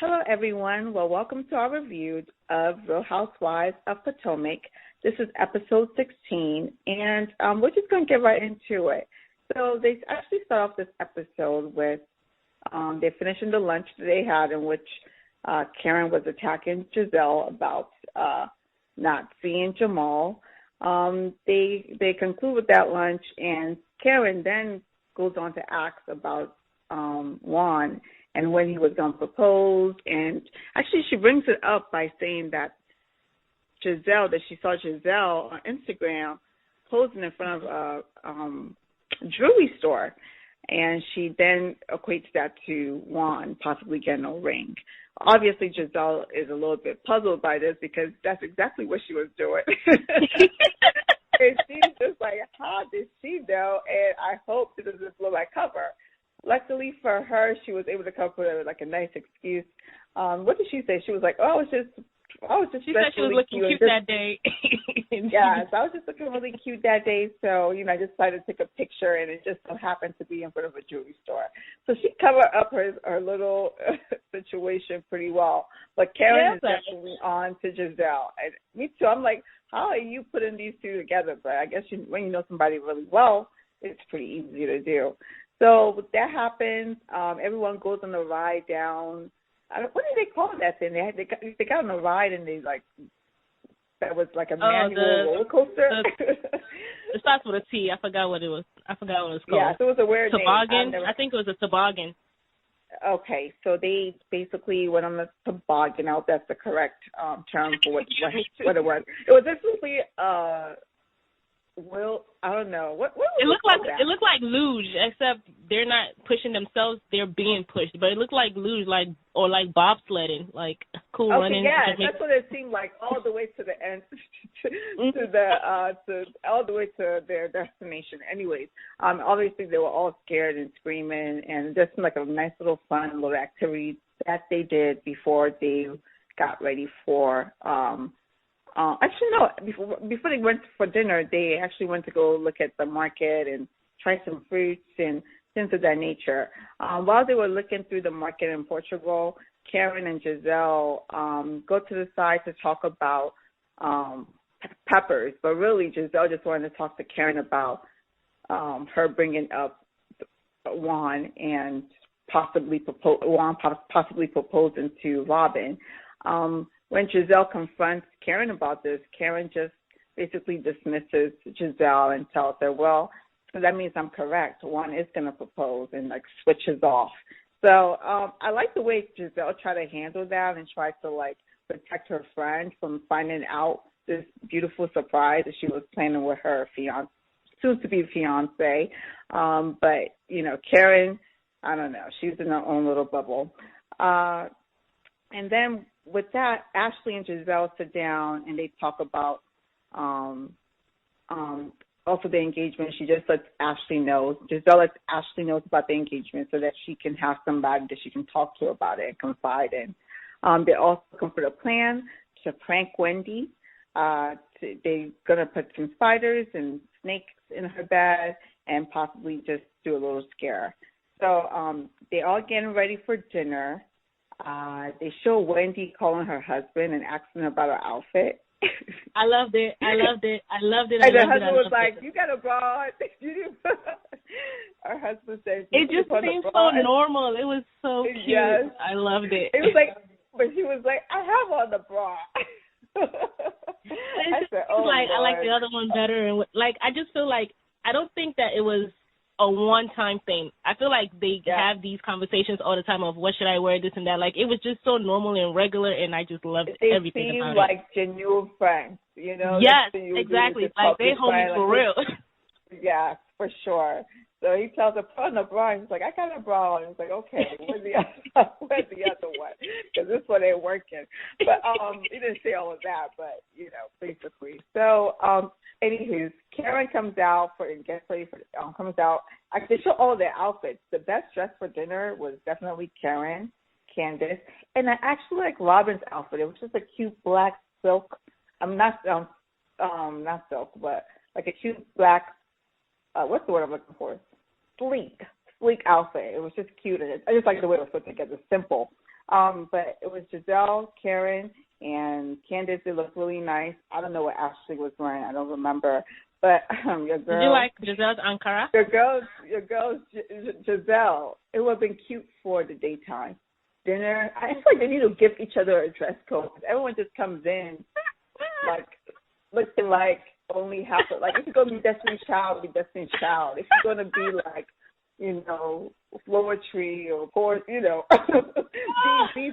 Hello, everyone. Well, welcome to our review of Real Housewives of Potomac. This is episode 16, and we're just going to get right into it. So they actually start off this episode with they're finishing the lunch that they had in which Karen was attacking Giselle about not seeing Jamal. They conclude with that lunch, and Karen then goes on to ask about Juan and when he was going to propose. And actually she brings it up by saying that she saw Giselle on Instagram posing in front of a jewelry store. And she then equates that to Juan possibly getting a ring. Obviously, Giselle is a little bit puzzled by this because that's exactly what she was doing. And she's just like, how did she know? And I hope this doesn't blow my cover. Luckily for her, she was able to come up with like a nice excuse. What did she say? She was like, "Oh, she said she was looking cute that day." Yes, I was just looking really cute that day. So, I just decided to take a picture, and it just so happened to be in front of a jewelry store. So she covered up her little situation pretty well. But Karen is definitely on to Giselle. And me too. I'm like, how are you putting these two together? But I guess when you know somebody really well, it's pretty easy to do. So that happens. Everyone goes on the ride down. What do they call that thing? They got on a ride and that was like a manual roller coaster. It starts with a T. I forgot what it was called. Yeah, so it was a weird toboggan. I think it was a toboggan. Okay, so they basically went on the toboggan. I hope that's the correct term for what it was. It was basically I don't know. What it looked like luge, except they're not pushing themselves; they're being pushed. But it looked like luge, like bobsledding, like cool running. Yeah, that's what it seemed like all the way to the end, all the way to their destination. Anyways, obviously they were all scared and screaming, and just like a nice little fun little activity that they did before they got ready for. Actually, no. Before they went for dinner, they actually went to go look at the market and try some fruits and things of that nature. While they were looking through the market in Portugal, Karen and Giselle go to the side to talk about peppers. But really, Giselle just wanted to talk to Karen about her bringing up Juan and possibly proposing to Robin. When Giselle confronts Karen about this, Karen just basically dismisses Giselle and tells her, well, so that means I'm correct. Juan is going to propose, and switches off. So I like the way Giselle tried to handle that and tried to protect her friend from finding out this beautiful surprise that she was planning with her soon-to-be fiance. But Karen, I don't know, she's in her own little bubble. And then with that, Ashley and Giselle sit down and they talk about also the engagement. She just lets Ashley know. Giselle lets Ashley know about the engagement so that she can have somebody that she can talk to about it and confide in. They also come up with a plan to prank Wendy. They're going to put some spiders and snakes in her bed and possibly just do a little scare. So they're all getting ready for dinner. They show Wendy calling her husband and asking about her outfit. I loved it. And her husband was like, "You got a bra?" Her husband said, "It just seemed so normal. It was so cute. Yes. I loved it." It was but she was like, "I have on the bra." I like the other one better, and I just feel like I don't think that it was a one-time thing. I feel like they have these conversations all the time of what should I wear, this and that. It was just so normal and regular, and I just loved everything about it. They seem like genuine friends, Yes, exactly. They homies for real. Yeah, for sure. So he tells her, put on the bra. He's like, I got a bra on. He's like, okay, where's the other one? Because this one ain't working. But he didn't say all of that, but, basically. So, anywho, Karen comes out comes out. They show all their outfits. The best dress for dinner was definitely Karen, Candace. And I actually like Robin's outfit. It was just a cute black silk. Not silk, but like a cute black, what's the word I'm looking for? Sleek outfit. It was just cute. And I just like the way it was put together, simple. But it was Giselle, Karen, and Candace. They looked really nice. I don't know what Ashley was wearing. I don't remember. But your girl. Did you like Giselle's Ankara? Your girl, Giselle. It would have been cute for the daytime dinner. I feel like they need to give each other a dress code. Everyone just comes in like looking like only half of, like if you're gonna be Destiny's Child, be Destiny's Child. If you're gonna be like, Floetry or Poor, be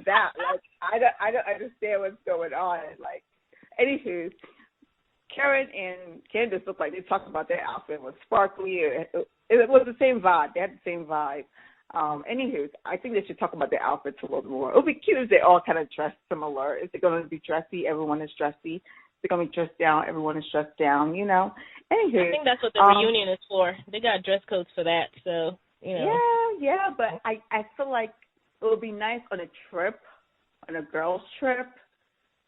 that. Like I don't understand what's going on. Like, anywho, Karen and Candace looked like they talked about their outfit. It was sparkly. It was the same vibe. They had the same vibe. Anywho, I think they should talk about their outfits a little more. It would be cute if they all kind of dressed similar. Is it going to be dressy? Everyone is dressy. Is it going to be dressed down? Everyone is dressed down, Anywho. I think that's what the reunion is for. They got dress codes for that, so, Yeah, but I feel like it would be nice on a trip, on a girls' trip,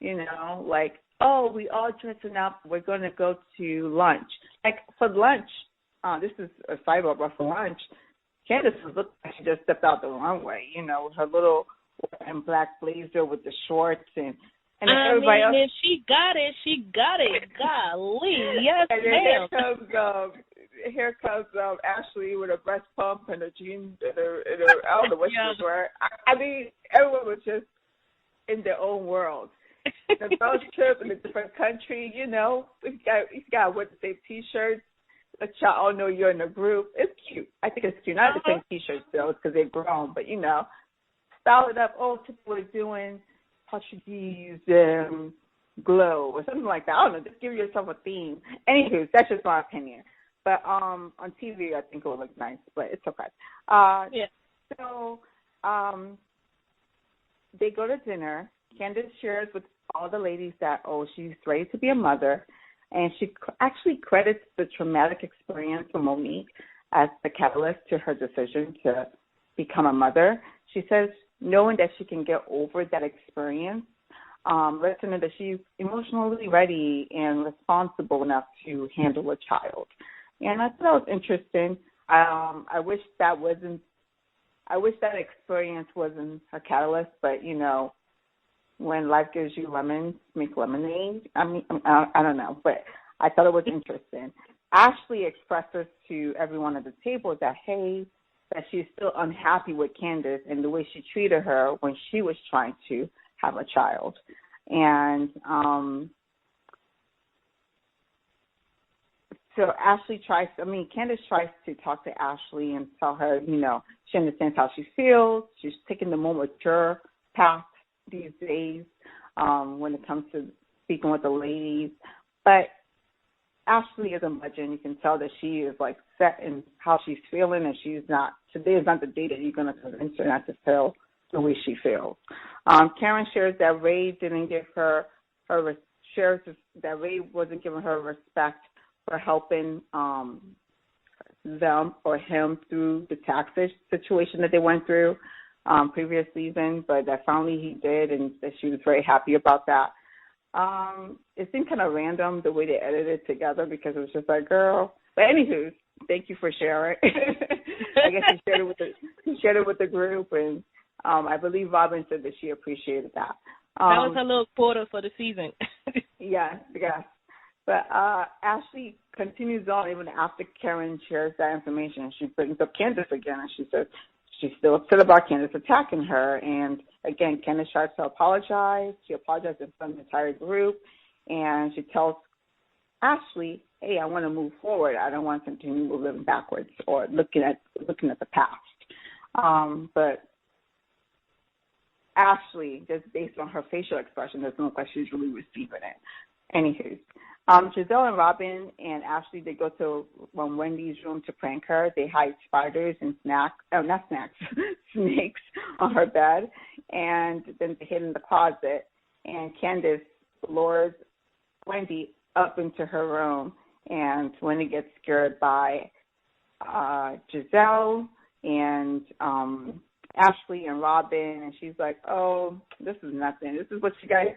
like, oh, we all dressing up. We're going to go to lunch. Like, for lunch, this is a sidebar, but for lunch, Candace looked like she just stepped out the runway, with her little white and black blazer with the shorts and everybody else. If she got it. Golly, yes, and then ma'am. Here comes Ashley with a breast pump and a jeans and I don't know what she was wearing. I mean, everyone was just in their own world. The girls trip in a different country, you got to wear the same T-shirts. Let y'all all know you're in a group. It's cute. I think it's cute. Not the same T-shirts, though, because they're grown. But, style it up. Oh, people are doing Portuguese glow or something like that. I don't know. Just give yourself a theme. Anywho, that's just my opinion. But on TV, I think it would look nice. But it's okay. Yeah. So they go to dinner. Candace shares with all the ladies that, she's ready to be a mother. And she actually credits the traumatic experience for Monique as the catalyst to her decision to become a mother. She says knowing that she can get over that experience lets her know that she's emotionally ready and responsible enough to handle a child. And I thought that was interesting. I wish that experience wasn't a catalyst, but, when life gives you lemons, make lemonade. I mean, I don't know, but I thought it was interesting. Ashley expresses to everyone at the table that she's still unhappy with Candace and the way she treated her when she was trying to have a child. And so Candace tries to talk to Ashley and tell her, she understands how she feels. She's taking the more mature path these days when it comes to speaking with the ladies. But Ashley isn't budging. You can tell that she is like set in how she's feeling, and today is not the day that you're going to convince her not to feel the way she feels. Karen shares that Ray didn't give her that Ray wasn't giving her respect for helping them or him through the tax situation that they went through previous season, but that finally he did, and that she was very happy about that. It seemed kind of random the way they edited it together because it was just like, girl. But anywho, thank you for sharing. I guess he shared it with the group, and I believe Robin said that she appreciated that. That was her little quota for the season. Yes. But Ashley continues on even after Karen shares that information. She brings up Candace again, and she says she's still upset about Candace attacking her. And, again, Candace tries to apologize. She apologizes in front of the entire group. And she tells Ashley, hey, I want to move forward. I don't want to continue living backwards or looking at the past. But Ashley, just based on her facial expression, doesn't look like she's really receiving it. Anywho, Giselle and Robin and Ashley, they go to Wendy's room to prank her. They hide spiders and snakes on her bed, and then they hid in the closet. And Candace lures Wendy up into her room, and Wendy gets scared by Giselle and Ashley and Robin, and she's like, oh, this is nothing. This is what you guys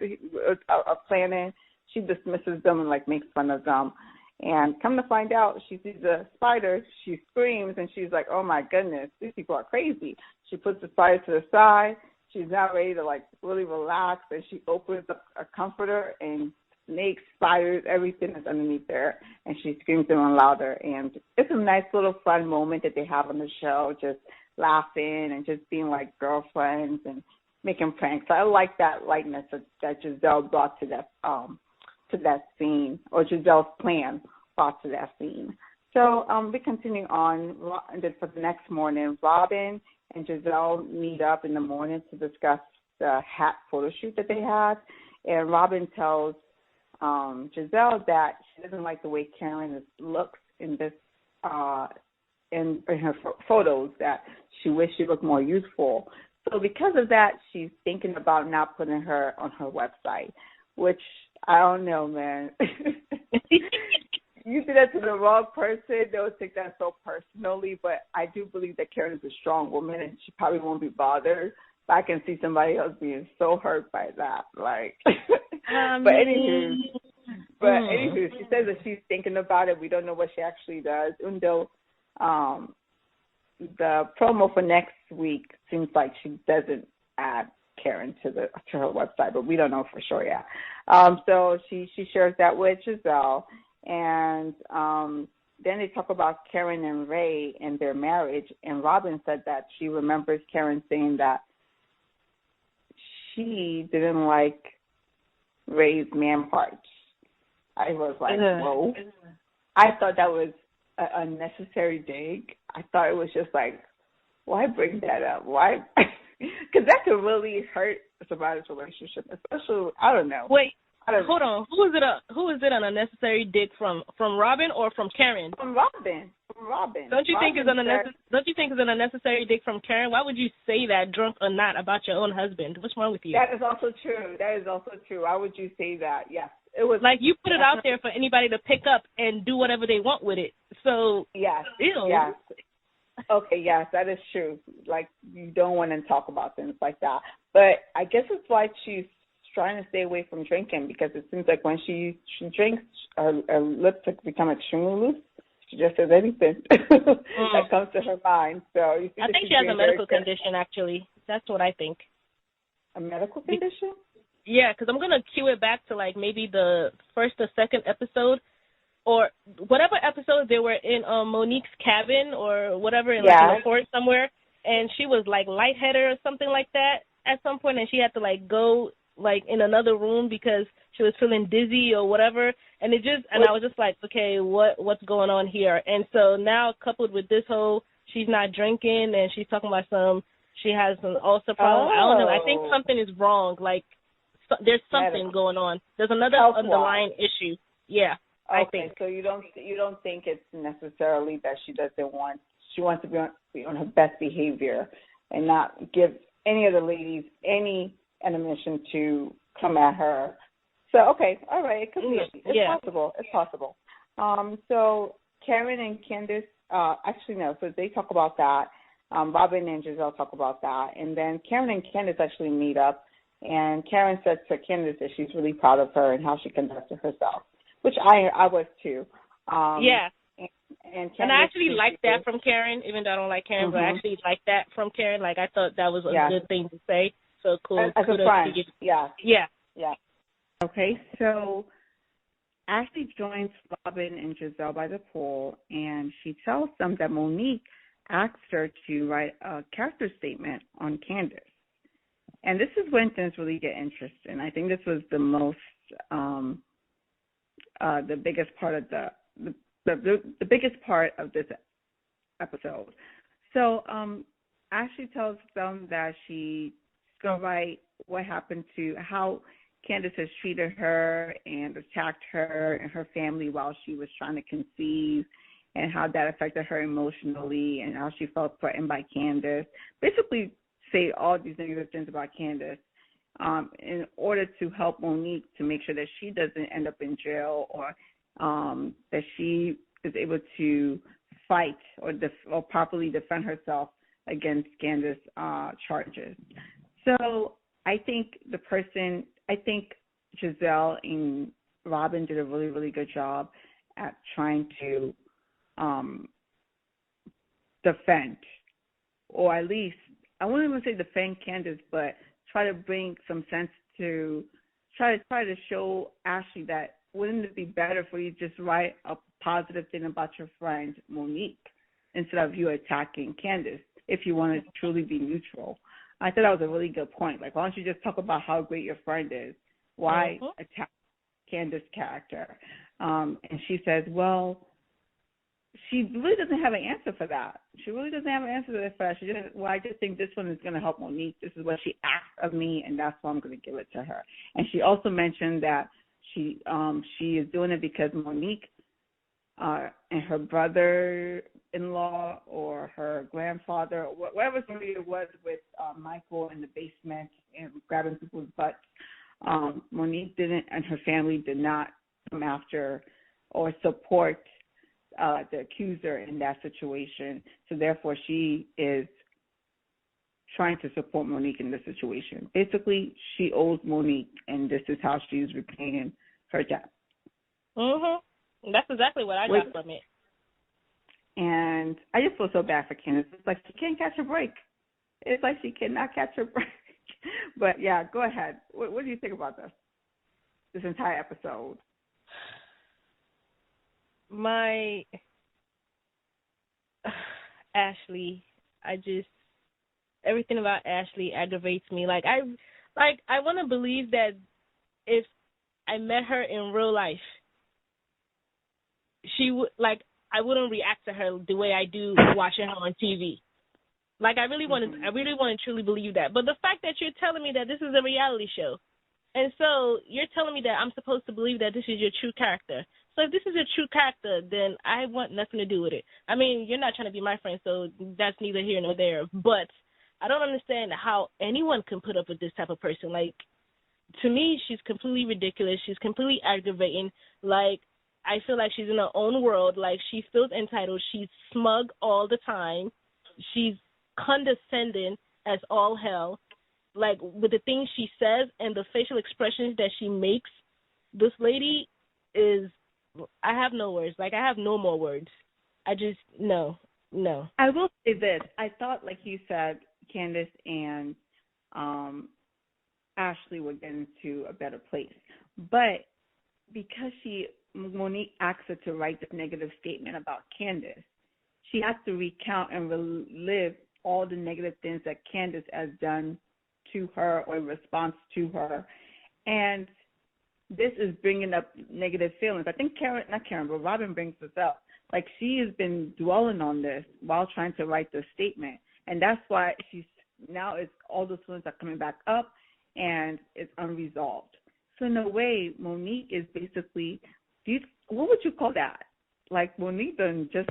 are planning. She dismisses them and, makes fun of them. And come to find out, she sees a spider. She screams, and she's like, oh, my goodness, these people are crazy. She puts the spider to the side. she's not ready to like really relax, and she opens up a comforter and snakes, spiders, everything is underneath there, and she screams even louder. And it's a nice little fun moment that they have on the show, just laughing and just being like girlfriends and making pranks. I like that lightness that Giselle brought to that scene, or Giselle's plan brought to that scene. So we continue on. And then for the next morning, Robin and Giselle meet up in the morning to discuss the hat photo shoot that they had. And Robin tells Giselle that she doesn't like the way Karen looks in this in her photos, that she wished she looked more youthful. So because of that, she's thinking about not putting her on her website, which I don't know, man. You did that to the wrong person, they'll take that so personally, but I do believe that Karen is a strong woman and she probably won't be bothered. But I can see somebody else being so hurt by that. Like, but anywho, she says that she's thinking about it. We don't know what she actually does, even though the promo for next week seems like she doesn't add Karen to her website, but we don't know for sure yet. So she shares that with Giselle. And then they talk about Karen and Ray and their marriage. And Robin said that she remembers Karen saying that she didn't like Ray's man parts. I was like, whoa. I thought that was an unnecessary dig. I thought it was just like, why bring that up? Why? Because that could really hurt somebody's relationship, especially, I don't know. Wait. Hold on. Who is it an unnecessary dig from Robin or from Karen? From Robin. Don't you think it's an unnecessary dig from Karen? Why would you say that, drunk or not, about your own husband? What's wrong with you? That is also true. Why would you say that? Yes. It was like you put it out there for anybody to pick up and do whatever they want with it. So yes. Ew. Yes. Okay, yes, that is true. Like, you don't want to talk about things like that. But I guess it's like she's trying to stay away from drinking, because it seems like when she drinks, her lips become extremely loose. She just says anything that comes to her mind. So I think she has a medical condition, actually. That's what I think. A medical condition? Yeah, because I'm going to cue it back to like maybe the first or second episode, or whatever episode they were in Monique's cabin or whatever, in like a fort somewhere, and she was like lightheaded or something like that at some point, and she had to like go like in another room because she was feeling dizzy or whatever, and I was just like, okay, what's going on here? And so now, coupled with this whole she's not drinking and she's talking about she has an ulcer problem. I don't know. I think something is wrong. Like there's something going on. There's another underlying issue. Yeah, okay, I think. So you don't think it's necessarily that she wants to be on her best behavior and not give any of the ladies any ammunition to come at her. So, okay, all right, it could be. It's possible. So Karen and Candace, actually no, so they talk about that. Robin and Giselle talk about that. And then Karen and Candace actually meet up, and Karen said to Candace that she's really proud of her and how she conducted herself, which I was too. Yeah. And I actually like that from Karen, even though I don't like Karen, but I actually like that from Karen. Like, I thought that was a good thing to say. So cool. As a friend. Yeah. Okay, so Ashley joins Robin and Giselle by the pool, and she tells them that Monique asked her to write a character statement on Candace. And this is when things really get interesting. I think this was the most, the biggest part of the biggest part of this episode. So Ashley tells them that she's going to write what happened to how Candace has treated her and attacked her and her family while she was trying to conceive, and how that affected her emotionally, and how she felt threatened by Candace. Basically say all these negative things about Candace in order to help Monique to make sure that she doesn't end up in jail, or that she is able to fight or properly defend herself against Candace's charges. So I think Giselle and Robin did a really, really good job at trying to defend, or at least I wouldn't even say defend Candace, but try to bring some sense to try to show Ashley that wouldn't it be better for you to just write a positive thing about your friend Monique instead of you attacking Candace if you want to truly be neutral. I thought that was a really good point. Like, why don't you just talk about how great your friend is? Why attack Candace's character? And she says, well, she really doesn't have an answer for that. She really doesn't have an answer for that. She just, well, I just think this one is going to help Monique. This is what she asked of me, and that's why I'm going to give it to her. And she also mentioned that she is doing it because Monique and her brother-in-law or her grandfather, or whatever story it was with Michael in the basement and grabbing people's butts, Monique didn't, and her family did not come after or support the accuser in that situation. So therefore, she is trying to support Monique in this situation. Basically, she owes Monique, and this is how she's repaying her debt. That's exactly what I got from it. And I just feel so bad for Candace. It's like she can't catch a break. It's like she cannot catch a break. But, yeah, go ahead. What do you think about this entire episode? Ashley, everything about Ashley aggravates me. I want to believe that if I met her in real life, she would, I wouldn't react to her the way I do watching her on TV. I really want to truly believe that. But the fact that you're telling me that this is a reality show, and so you're telling me that I'm supposed to believe that this is your true character. So if this is a true character, then I want nothing to do with it. I mean, you're not trying to be my friend, so that's neither here nor there. But I don't understand how anyone can put up with this type of person. To me, she's completely ridiculous. She's completely aggravating. I feel like she's in her own world. She feels entitled. She's smug all the time. She's condescending as all hell. With the things she says and the facial expressions that she makes, this lady is, I have no words. I have no more words. I just, no. I will say this. I thought, like you said, Candace and Ashley would get into a better place. But because Monique asked her to write this negative statement about Candace, she has to recount and relive all the negative things that Candace has done to her or in response to her. And this is bringing up negative feelings. I think Robin brings this up. She has been dwelling on this while trying to write this statement. And that's why all those feelings are coming back up and it's unresolved. So in a way, Monique is basically, what would you call that? Monique doesn't just,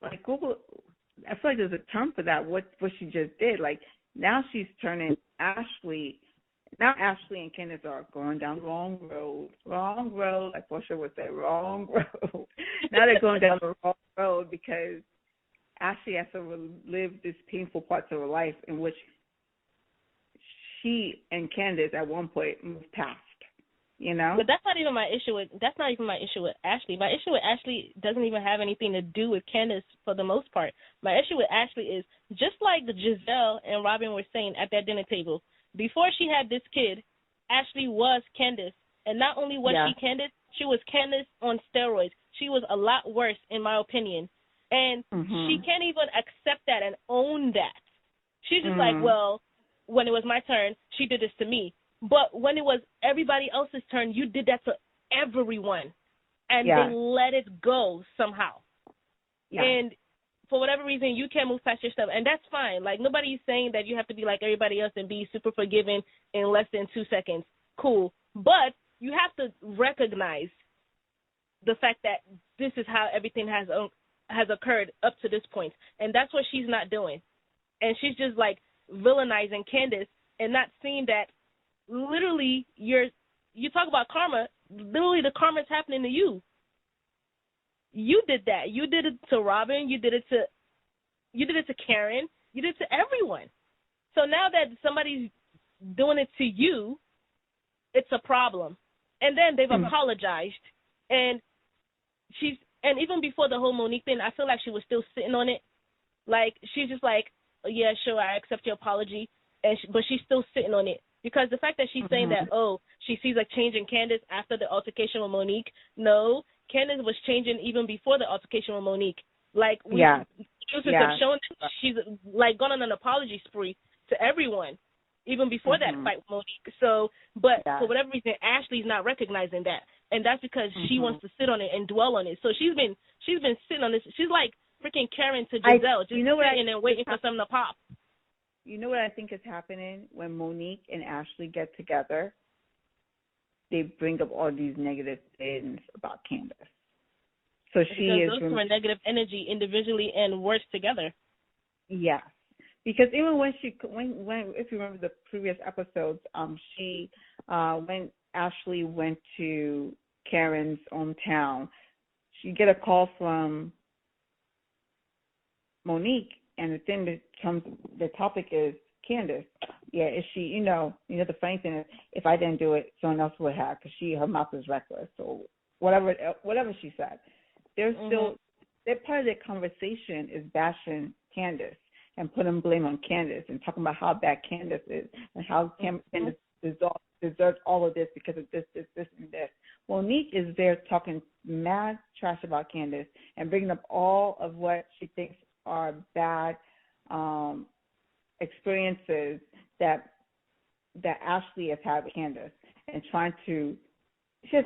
I feel like there's a term for that, what she just did. Now she's turning Ashley. Now Ashley and Candace are going down the wrong road, like Portia would say, wrong road. Now they're going down the wrong road because Ashley has to relive these painful parts of her life in which she and Candace at one point moved past, But that's not even my issue with Ashley. My issue with Ashley doesn't even have anything to do with Candace for the most part. My issue with Ashley is just like Giselle and Robin were saying at that dinner table. Before she had this kid, Ashley was Candace. And not only was she Candace, she was Candace on steroids. She was a lot worse, in my opinion. And she can't even accept that and own that. She's just well, when it was my turn, she did this to me. But when it was everybody else's turn, you did that to everyone. And they let it go somehow. Yeah. And for whatever reason, you can't move past your stuff. And that's fine. Nobody's saying that you have to be like everybody else and be super forgiving in less than 2 seconds. Cool. But you have to recognize the fact that this is how everything has occurred up to this point. And that's what she's not doing. And she's just villainizing Candace and not seeing that literally you talk about karma, literally the karma is happening to you. You did that. You did it to Robin. You did it to Karen. You did it to everyone. So now that somebody's doing it to you, it's a problem. And then they've apologized. And even before the whole Monique thing, I feel like she was still sitting on it. She's just yeah, sure, I accept your apology, but she's still sitting on it. Because the fact that she's saying that, she sees a change in Candace after the altercation with Monique. No, Candace was changing even before the altercation with Monique. Like, have shown that she's, like, gone on an apology spree to everyone, even before that fight with Monique. So, but for whatever reason, Ashley's not recognizing that. And that's because she wants to sit on it and dwell on it. So she's been sitting on this. She's like freaking Karen to Giselle, sitting and waiting for something to pop. You know what I think is happening when Monique and Ashley get together? They bring up all these negative things about Candace. So those two are negative energy individually and worse together. Yes, because even when if you remember the previous episodes, when Ashley went to Karen's hometown, she get a call from Monique. And the thing the topic is Candace. Yeah, is she? You know, the funny thing is, if I didn't do it, someone else would have, because her mouth is reckless. So whatever she said, they're still. They're part of their conversation is bashing Candace and putting blame on Candace and talking about how bad Candace is and how Candace deserves all of this because of this, and this. Monique is there talking mad trash about Candace and bringing up all of what she thinks are bad experiences that Ashley has had with Candace, and trying to she's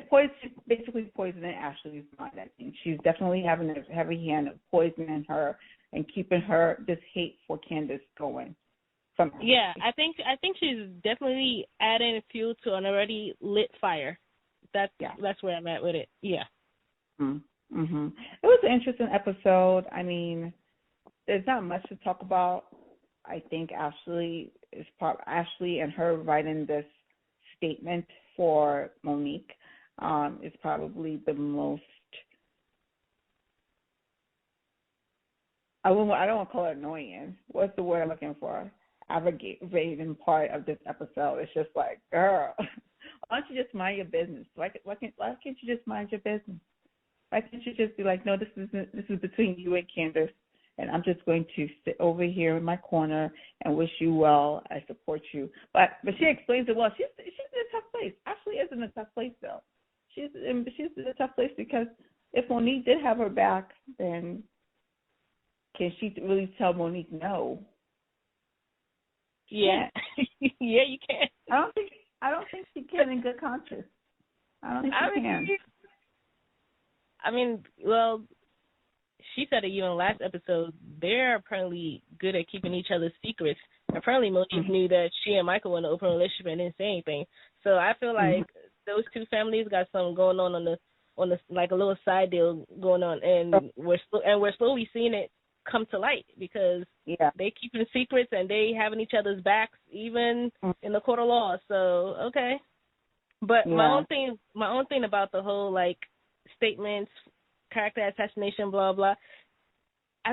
basically poisoning Ashley's mind. I think she's definitely having a heavy hand of poisoning her and keeping this hate for Candace going. I think she's definitely adding fuel to an already lit fire. That's where I'm at with it. Yeah. Mm-hmm. It was an interesting episode. I mean, there's not much to talk about. I think Ashley and her writing this statement for Monique is probably the most. I don't want to call it annoying. What's the word I'm looking for? Aggravating part of this episode. It's just like, girl, why don't you just mind your business? Why can't you just mind your business? Why can't you just be like, no, this is between you and Candace, and I'm just going to sit over here in my corner and wish you well. I support you. But she explains it well. She's in a tough place. Ashley is in a tough place, though. She's in a tough place because if Monique did have her back, then can she really tell Monique no? Yeah. Yeah, you can. I don't think she can in good conscience. I don't think she can. I mean, well, she said it even last episode. They're apparently good at keeping each other's secrets. Apparently, Monique knew that she and Michael were in an open relationship and didn't say anything. So I feel like those two families got something going on the like a little side deal going on, and we're slowly seeing it come to light because they keeping secrets and they having each other's backs even in the court of law. So okay, but my own thing about the whole like statements, character assassination, blah blah. I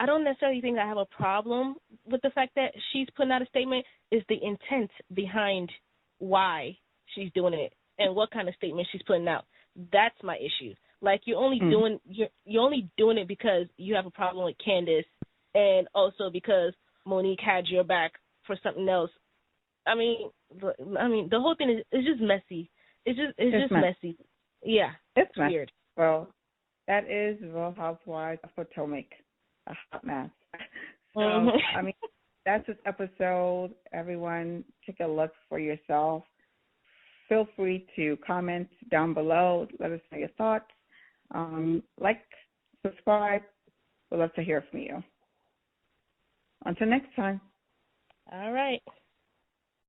don't necessarily think I have a problem with the fact that she's putting out a statement. Is the intent behind why she's doing it and what kind of statement she's putting out. That's my issue. Like you're only doing it because you have a problem with Candace, and also because Monique had your back for something else. I mean, the whole thing is just messy. It's just messy. Yeah, it's weird. Well, that is Real Housewives of Potomac, a hot mess. So I mean, that's this episode. Everyone, take a look for yourself. Feel free to comment down below. Let us know your thoughts. Like, subscribe. We'd love to hear from you. Until next time. All right.